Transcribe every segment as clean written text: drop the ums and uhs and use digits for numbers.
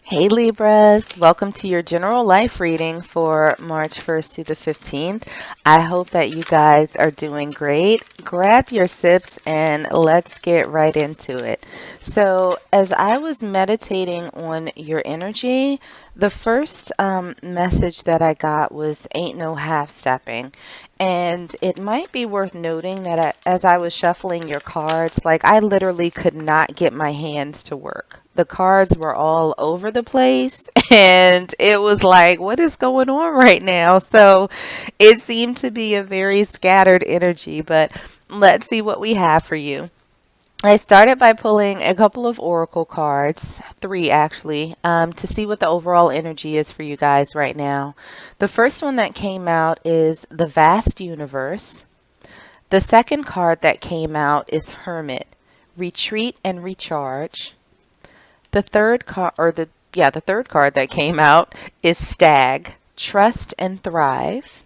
Hey Libras, welcome to your general life reading for March 1st to the 15th. I hope that you guys are doing great. Grab your sips and let's get right into it. So, as I was meditating on your energy, the first message that I got was ain't no half stepping. And it might be worth noting that as I was shuffling your cards, like I literally could not get my hands to work. The cards were all over the place, and it was like, what is going on right now? So it seemed to be a very scattered energy, but let's see what we have for you. I started by pulling a couple of oracle cards, three actually, to see what the overall energy is for you guys right now. The first one that came out is the vast universe. The second card that came out is Hermit, retreat and recharge. The third card, the third card that came out is Stag, trust and thrive.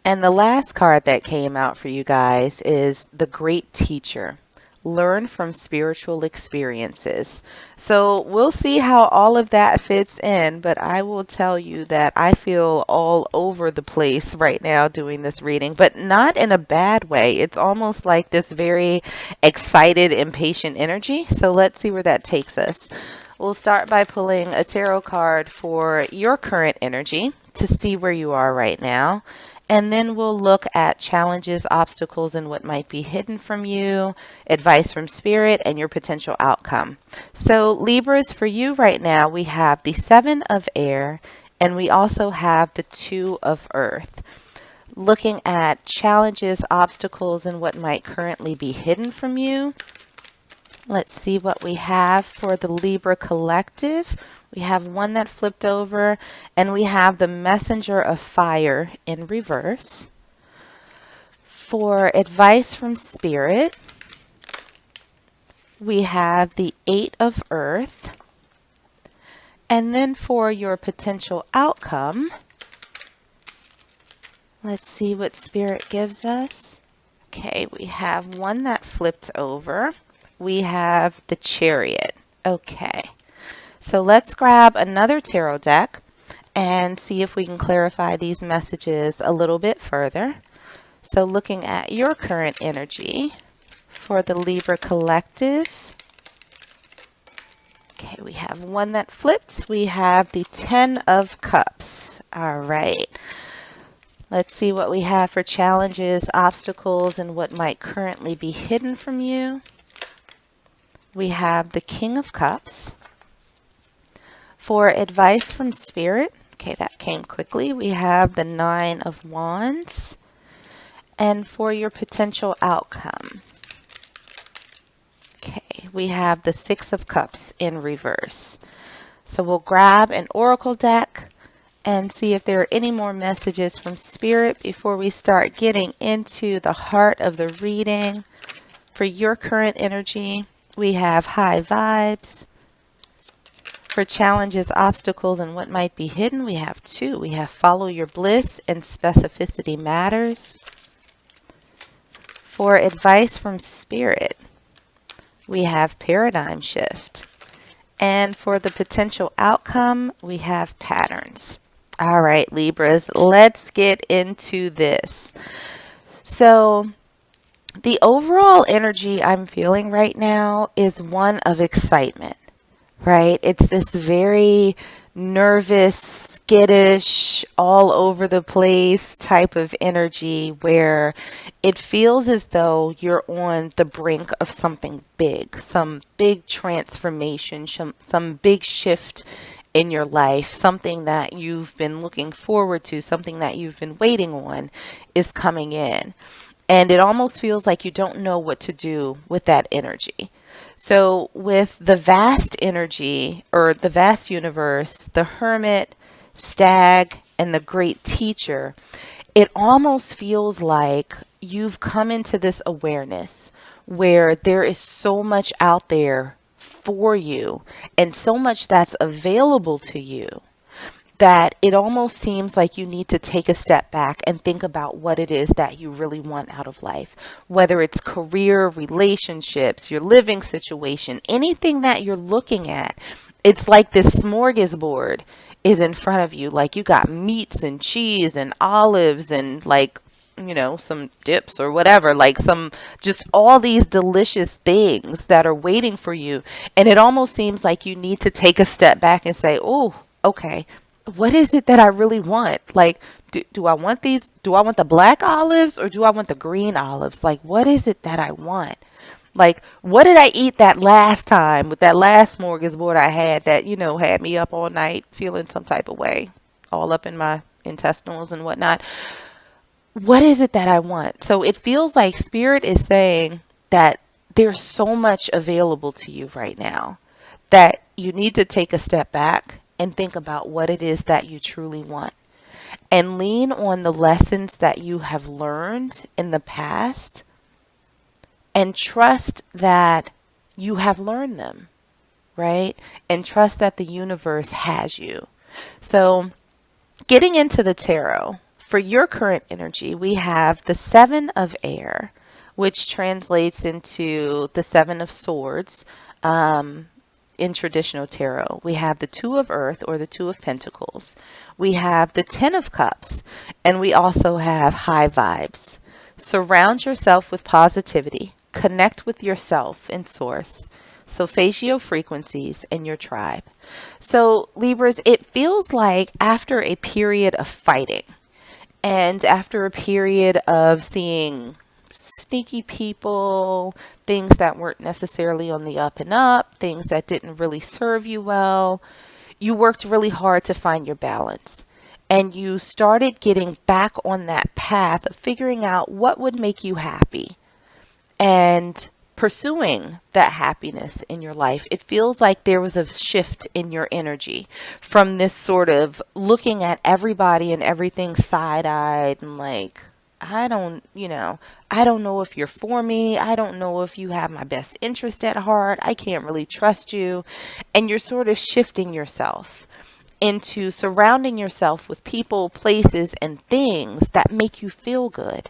And the last card that came out for you guys is the Great Teacher. Learn from spiritual experiences. So we'll see how all of that fits in, but I will tell you that I feel all over the place right now doing this reading, but not in a bad way. It's almost like this very excited, impatient energy. So let's see where that takes us. We'll start by pulling a tarot card for your current energy to see where you are right now. And then we'll look at challenges, obstacles, and what might be hidden from you, advice from spirit, and your potential outcome. So Libras, for you right now, we have the Seven of Air, and we also have the Two of Earth. Looking at challenges, obstacles, and what might currently be hidden from you. Let's see what we have for the Libra collective. We have one that flipped over, and we have the Messenger of Fire in reverse. For advice from Spirit, we have the Eight of Earth. And then for your potential outcome, let's see what Spirit gives us. Okay, we have one that flipped over. We have the Chariot. Okay. So let's grab another tarot deck and see if we can clarify these messages a little bit further. So looking at your current energy for the Libra collective. Okay, we have one that flips. We have the Ten of Cups. All right. Let's see what we have for challenges, obstacles, and what might currently be hidden from you. We have the King of Cups. For advice from Spirit, okay, that came quickly. We have the Nine of Wands. And for your potential outcome, okay, we have the Six of Cups in reverse. So we'll grab an oracle deck and see if there are any more messages from Spirit before we start getting into the heart of the reading. For your current energy, we have high vibes. For challenges, obstacles, and what might be hidden, we have two. We have follow your bliss and specificity matters. For advice from Spirit, we have paradigm shift. And for the potential outcome, we have patterns. All right, Libras, let's get into this. So the overall energy I'm feeling right now is one of excitement. Right? It's this very nervous, skittish, all over the place type of energy where it feels as though you're on the brink of something big, some big transformation, some big shift in your life, something that you've been looking forward to, something that you've been waiting on is coming in. And it almost feels like you don't know what to do with that energy. So with the vast energy or the vast universe, the Hermit, Stag, and the Great Teacher, it almost feels like you've come into this awareness where there is so much out there for you and so much that's available to you that it almost seems like you need to take a step back and think about what it is that you really want out of life. Whether it's career, relationships, your living situation, anything that you're looking at, it's like this smorgasbord is in front of you. Like you got meats and cheese and olives and like, some dips or whatever, like some, just all these delicious things that are waiting for you. And it almost seems like you need to take a step back and say, oh, okay, what is it that I really want? Like, do I want these? Do I want the black olives or do I want the green olives? Like, what is it that I want? Like, what did I eat that last time with that last smorgasbord I had that, had me up all night feeling some type of way, all up in my intestinals and whatnot? What is it that I want? So it feels like Spirit is saying that there's so much available to you right now that you need to take a step back and think about what it is that you truly want and lean on the lessons that you have learned in the past and trust that you have learned them, right? And trust that the universe has you. So, getting into the tarot, for your current energy, we have the Seven of Air, which translates into the Seven of Swords in traditional tarot. We have the Two of Earth, or the Two of Pentacles. We have the Ten of Cups, and we also have High Vibes. Surround yourself with positivity. Connect with yourself and source. Solfeggio frequencies in your tribe. So Libras, it feels like after a period of fighting and after a period of seeing sneaky people, things that weren't necessarily on the up and up, things that didn't really serve you well, you worked really hard to find your balance. And you started getting back on that path of figuring out what would make you happy and pursuing that happiness in your life. It feels like there was a shift in your energy from this sort of looking at everybody and everything side-eyed and like, I don't know if you're for me. I don't know if you have my best interest at heart. I can't really trust you. And you're sort of shifting yourself into surrounding yourself with people, places, and things that make you feel good,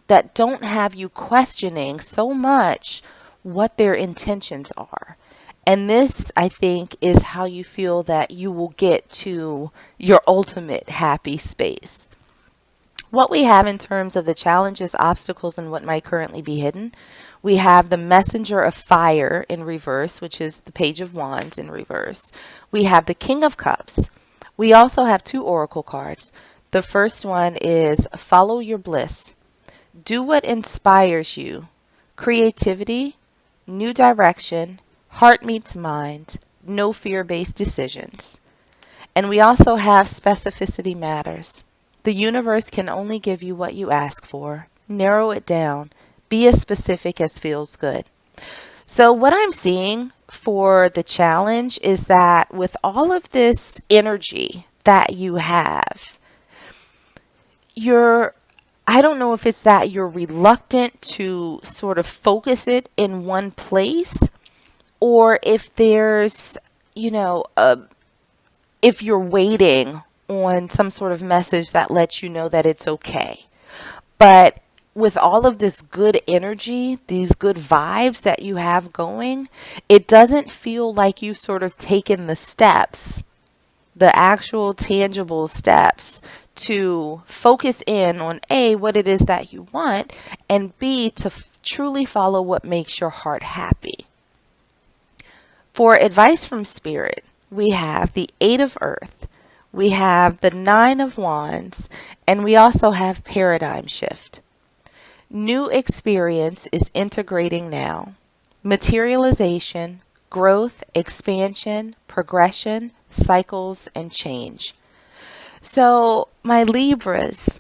that don't have you questioning so much what their intentions are. And this, I think, is how you feel that you will get to your ultimate happy space. What we have in terms of the challenges, obstacles, and what might currently be hidden, we have the Messenger of Fire in reverse, which is the Page of Wands in reverse. We have the King of Cups. We also have two oracle cards. The first one is Follow Your Bliss. Do what inspires you. Creativity, new direction, heart meets mind, no fear-based decisions. And we also have Specificity Matters. The universe can only give you what you ask for. Narrow it down. Be as specific as feels good. So what I'm seeing for the challenge is that with all of this energy that you have, I don't know if it's that you're reluctant to sort of focus it in one place, or if there's, if you're waiting on some sort of message that lets you know that it's okay. But with all of this good energy, these good vibes that you have going, it doesn't feel like you've sort of taken the steps, the actual tangible steps, to focus in on A, what it is that you want, and B, to truly follow what makes your heart happy. For advice from Spirit, we have the Eight of Earth, we have the Nine of Wands, and we also have Paradigm Shift. New experience is integrating now. Materialization, growth, expansion, progression, cycles, and change. So, my Libras,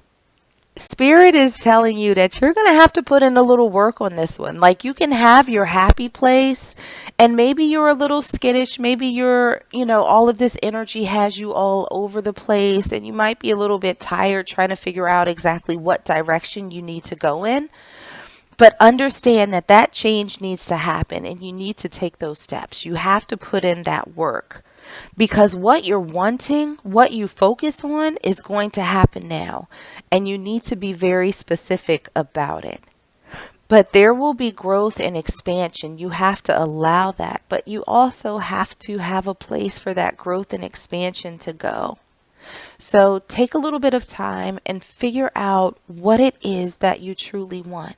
Spirit is telling you that you're going to have to put in a little work on this one. Like, you can have your happy place, and maybe you're a little skittish. Maybe you're, all of this energy has you all over the place, and you might be a little bit tired trying to figure out exactly what direction you need to go in. But understand that that change needs to happen, and you need to take those steps. You have to put in that work. Because what you're wanting, what you focus on, is going to happen now. And you need to be very specific about it. But there will be growth and expansion. You have to allow that. But you also have to have a place for that growth and expansion to go. So take a little bit of time and figure out what it is that you truly want.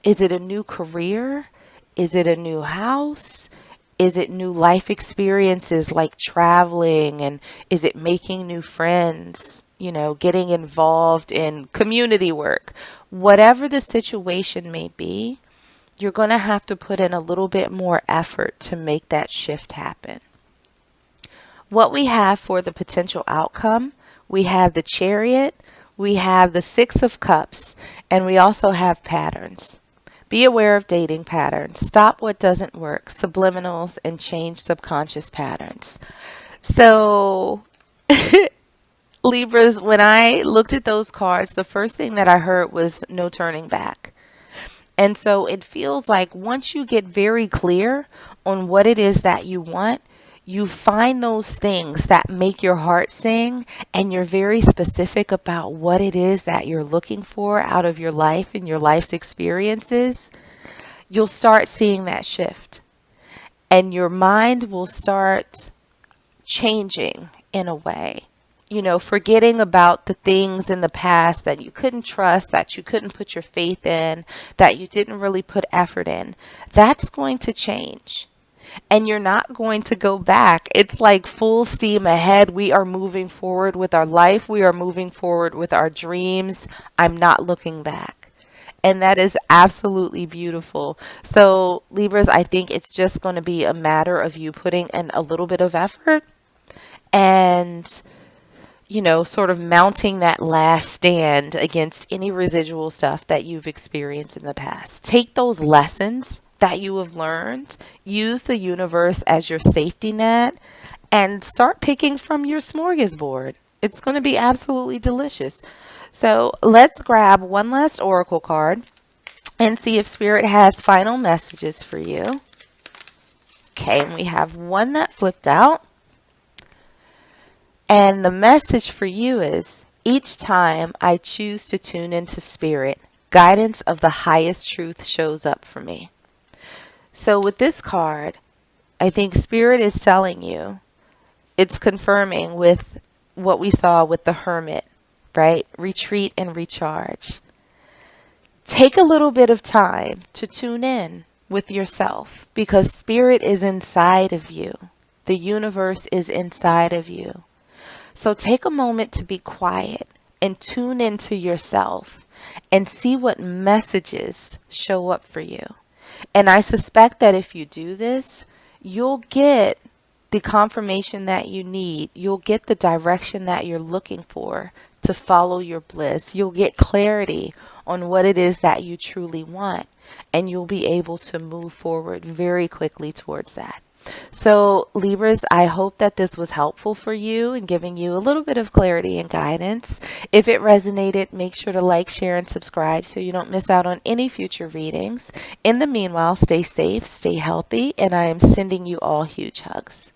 Is it a new career? Is it a new house? Is it new life experiences like traveling? And is it making new friends? You know, getting involved in community work? Whatever the situation may be, you're going to have to put in a little bit more effort to make that shift happen. What we have for the potential outcome, we have the Chariot, we have the Six of Cups, and we also have patterns. Be aware of dating patterns. Stop what doesn't work, subliminals, and change subconscious patterns. So, Libras, when I looked at those cards, the first thing that I heard was no turning back. And so it feels like once you get very clear on what it is that you want, you find those things that make your heart sing, and you're very specific about what it is that you're looking for out of your life and your life's experiences, you'll start seeing that shift. And your mind will start changing in a way. You know, forgetting about the things in the past that you couldn't trust, that you couldn't put your faith in, that you didn't really put effort in. That's going to change. And you're not going to go back. It's like full steam ahead. We are moving forward with our life. We are moving forward with our dreams. I'm not looking back. And that is absolutely beautiful. So, Libras, I think it's just going to be a matter of you putting in a little bit of effort and, you know, sort of mounting that last stand against any residual stuff that you've experienced in the past. Take those lessons that you have learned, use the universe as your safety net, and start picking from your smorgasbord. It's going to be absolutely delicious. So let's grab one last oracle card and see if Spirit has final messages for you. Okay, and we have one that flipped out. And the message for you is, each time I choose to tune into Spirit, guidance of the highest truth shows up for me. So with this card, I think Spirit is telling you, it's confirming with what we saw with the Hermit, right? Retreat and recharge. Take a little bit of time to tune in with yourself, because Spirit is inside of you. The universe is inside of you. So take a moment to be quiet and tune into yourself and see what messages show up for you. And I suspect that if you do this, you'll get the confirmation that you need. You'll get the direction that you're looking for to follow your bliss. You'll get clarity on what it is that you truly want, and you'll be able to move forward very quickly towards that. So Libras, I hope that this was helpful for you and giving you a little bit of clarity and guidance. If it resonated, make sure to like, share, and subscribe so you don't miss out on any future readings. In the meanwhile, stay safe, stay healthy, and I am sending you all huge hugs.